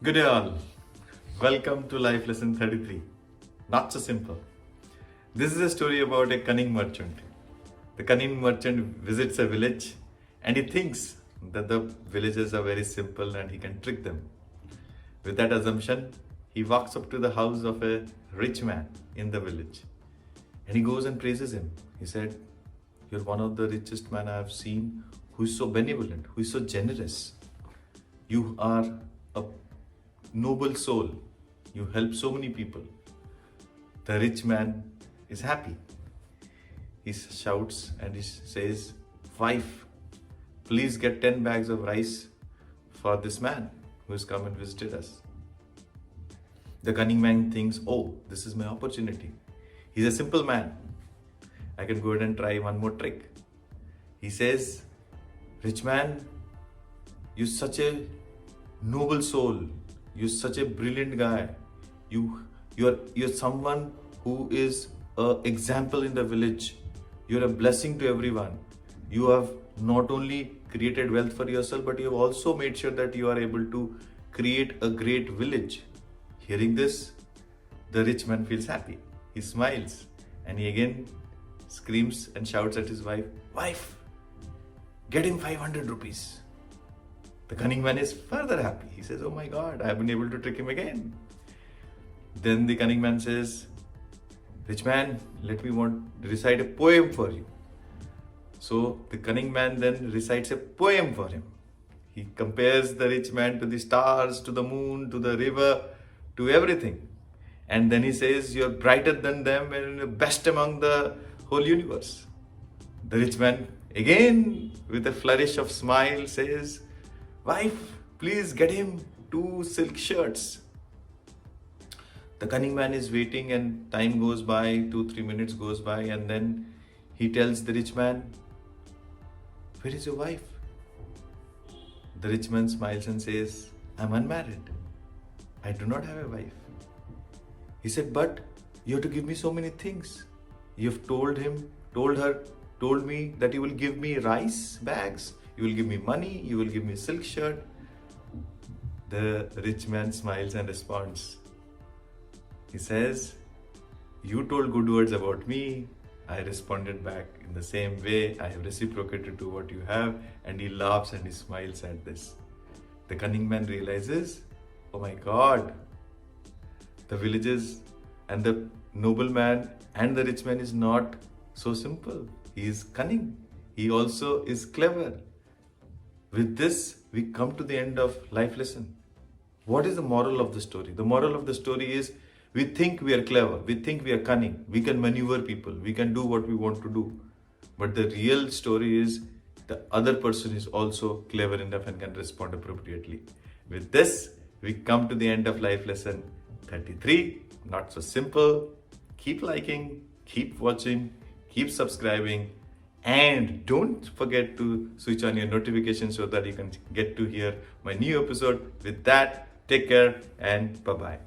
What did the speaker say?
Good day all. Welcome to Life Lesson 33. Not so simple. This is a story about a cunning merchant. The cunning merchant visits a village and he thinks that the villagers are very simple and he can trick them. With that assumption, he walks up to the house of a rich man in the village and he goes and praises him. He said, "You're one of the richest men I have seen who is so benevolent, who is so generous. You are a noble soul. You help so many people." The rich man is happy. He shouts and he says, "Wife, please get 10 bags of rice for this man who has come and visited us." The cunning man thinks, "Oh, this is my opportunity. He's a simple man. I can go ahead and try one more trick." He says, "Rich man, you're such a noble soul. You're such a brilliant guy. You're someone who is an example in the village. You're a blessing to everyone. You have not only created wealth for yourself, but you have also made sure that you are able to create a great village." Hearing this, the rich man feels happy. He smiles and he again screams and shouts at his wife, "Wife, get him 500 rupees. The cunning man is further happy. He says, "Oh my God, I have been able to trick him again." Then the cunning man says, "Rich man, let me recite a poem for you." So the cunning man then recites a poem for him. He compares the rich man to the stars, to the moon, to the river, to everything. And then he says, "You're brighter than them and best among the whole universe." The rich man again with a flourish of smile says, "Wife, please get him 2 silk shirts." The cunning man is waiting and time goes by, 2-3 minutes goes by, and then he tells the rich man, "Where is your wife?" The rich man smiles and says, "I'm unmarried. I do not have a wife." He said, "But you have to give me so many things. You have told me that you will give me rice bags, you will give me money, you will give me silk shirt." The rich man smiles and responds. He says, "You told good words about me. I responded back in the same way. I have reciprocated to what you have." And he laughs and he smiles at this. The cunning man realizes, oh my God, the villages and the nobleman and the rich man is not so simple. He is cunning. He also is clever. With this, we come to the end of life lesson. What is the moral of the story? The moral of the story is we think we are clever. We think we are cunning. We can maneuver people. We can do what we want to do. But the real story is the other person is also clever enough and can respond appropriately. With this, we come to the end of life lesson 33. Not so simple. Keep liking, keep watching, keep subscribing, and don't forget to switch on your notifications so that you can get to hear my new episode. With that, take care and bye-bye.